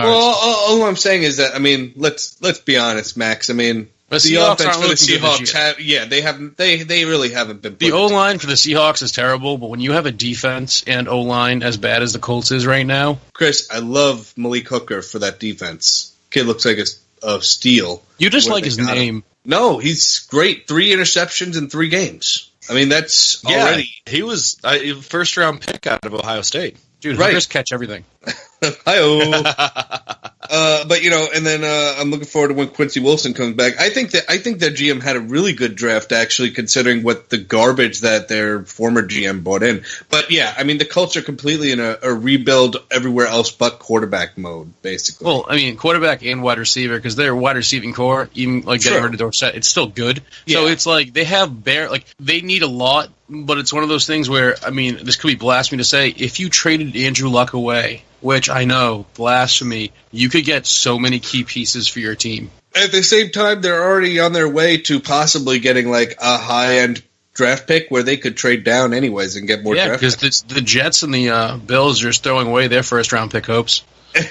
Well, all I'm saying is that, I mean, let's be honest, Max. I mean, the offense for the Seahawks, they really haven't been. The O-line for the Seahawks is terrible, but when you have a defense and O-line as bad as the Colts is right now, Chris, I love Malik Hooker for that defense. Kid looks like a steal. You just like his name. No, he's great. 3 interceptions in 3 games. I mean, that's already. He was a first-round pick out of Ohio State. Dude, Hookers catch everything. Hi-oh. But and then I'm looking forward to when Quincy Wilson comes back. I think that GM had a really good draft, actually, considering what the garbage that their former GM brought in. But yeah, I mean, the Colts are completely in a rebuild everywhere else but quarterback mode, basically. Well, I mean, quarterback and wide receiver, because their wide receiving core, even like getting rid of Dorsett, it's still good. Yeah. So it's like they have they need a lot. But it's one of those things where, I mean, this could be blasphemy to say, if you traded Andrew Luck away, which I know, blasphemy, you could get so many key pieces for your team. At the same time, they're already on their way to possibly getting like a high-end draft pick where they could trade down anyways and get more draft picks. Yeah, because the Jets and the Bills are just throwing away their first-round pick hopes.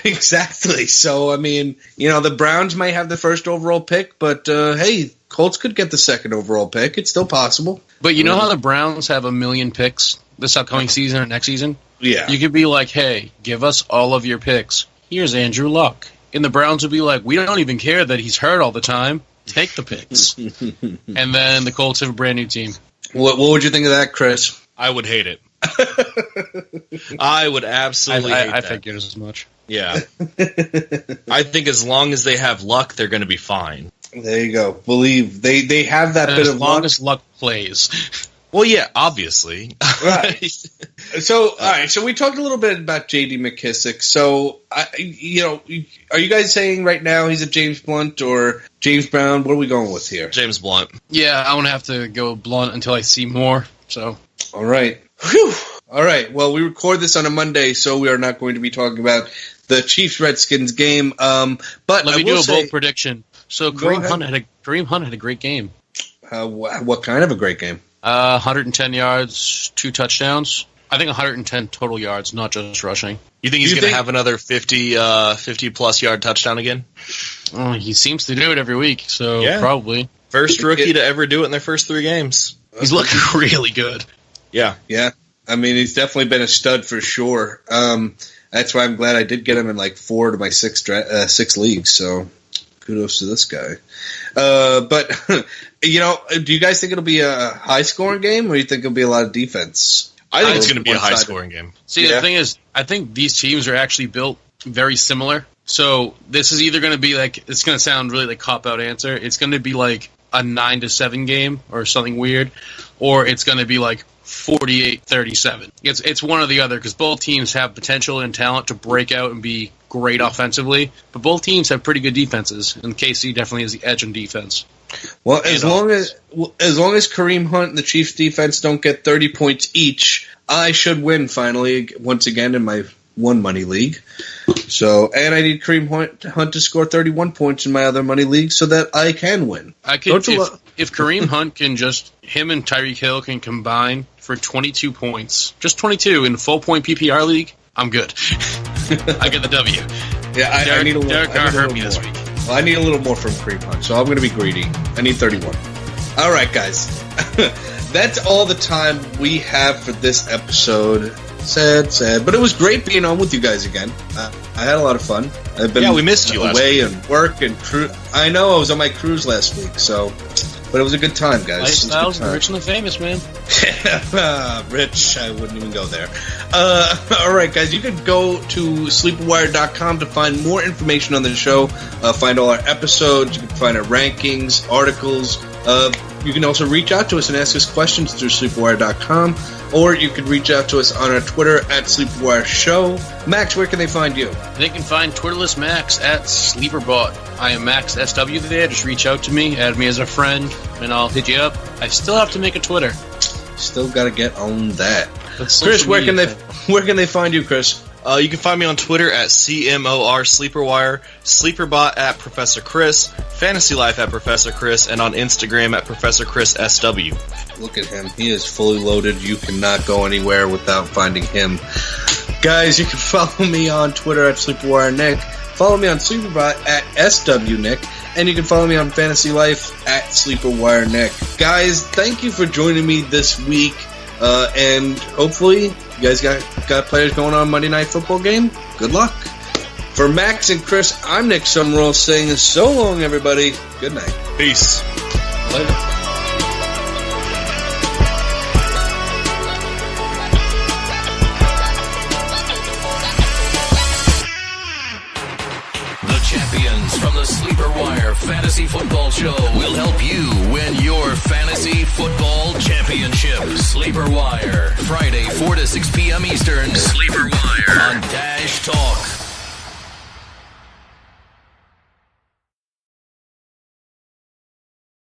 Exactly. So, I mean, the Browns might have the first overall pick, but hey, Colts could get the second overall pick. It's still possible. But you know how the Browns have 1 million picks this upcoming season or next season? Yeah. You could be like, hey, give us all of your picks. Here's Andrew Luck. And the Browns would be like, we don't even care that he's hurt all the time. Take the picks. And then the Colts have a brand new team. What would you think of that, Chris? I would hate it. I would absolutely hate that. I figured as much. Yeah. I think as long as they have luck, they're going to be fine. There you go. Believe they have that bit of luck. As long as luck plays. Well, yeah, obviously. Right. So, all right. So we talked a little bit about J.D. McKissick. So, are you guys saying right now he's a James Blunt or James Brown? What are we going with here? James Blunt. Yeah, I'm going to have to go Blunt until I see more. So. All right. Whew. All right. Well, we record this on a Monday, so we are not going to be talking about the Chiefs-Redskins game. But let me do a bold prediction. So Kareem Hunt had a great game. What kind of a great game? 110 yards, 2 touchdowns. I think 110 total yards, not just rushing. You think he's going to have another 50-plus yard touchdown again? Oh, he seems to do it every week, so probably. First rookie to ever do it in their first 3 games. He's looking really good. Yeah. Yeah. I mean, he's definitely been a stud for sure. That's why I'm glad I did get him in like 4 to my 6 leagues, so Kudos to this guy. But, you know, do you guys think it'll be a high-scoring game, or do you think it'll be a lot of defense? I think it's going to be a high-scoring game. See, the thing is, I think these teams are actually built very similar. So this is either going to be like, it's going to sound really like cop-out answer. It's going to be like a 9-7 game or something weird, or it's going to be like 48-37. It's one or the other, because both teams have potential and talent to break out and be great offensively, but both teams have pretty good defenses, and KC definitely has the edge in defense. Well, as long as Kareem Hunt and the Chiefs defense don't get 30 points each, I should win finally once again in my one money league. So, and I need Kareem Hunt to score 31 points in my other money league so that I can win. I could if Kareem Hunt can him and Tyreek Hill can combine for 22 points, just 22 in a full point PPR league, I'm good. I get the W. Yeah, I need a little. Derek Carr hurt me this week. Well, I need a little more from Kareem Hunt, so I'm going to be greedy. I need 31. All right, guys. That's all the time we have for this episode. Sad, but it was great being on with you guys again. I had a lot of fun. I've been we missed you away and work and cruise. I know I was on my cruise last week, but it was a good time, guys. Lifestyles rich and famous, man. Rich, I wouldn't even go there. All right, guys, you can go to SleeperWire.com to find more information on the show, find all our episodes, you can find our rankings, articles. You can also reach out to us and ask us questions through SleeperWire.com, or you can reach out to us on our Twitter at SleeperWire Show. Max, where can they find you? They can find Twitterless Max at SleeperBot. I am Max SW there. Just reach out to me, add me as a friend, and I'll hit you up. I still have to make a Twitter. Still got to get on that. Chris, where can they find you, Chris? You can find me on Twitter at CMOR SleeperWire, SleeperBot at Professor Chris, Fantasy Life at Professor Chris, and on Instagram at Professor Chris SW. Look at him. He is fully loaded. You cannot go anywhere without finding him. Guys, you can follow me on Twitter at SleeperWireNick. Follow me on SleeperBot at SWNick. And you can follow me on Fantasy Life at SleeperWireNick. Guys, thank you for joining me this week. And hopefully you guys got players going on Monday Night Football game. Good luck. For Max and Chris, I'm Nick Summerall saying so long, everybody. Good night. Peace. Later. Champions from the Sleeper Wire Fantasy Football Show will help you win your fantasy football championship. Sleeper Wire, Friday 4 to 6 p.m. Eastern. Sleeper Wire on Dash Talk.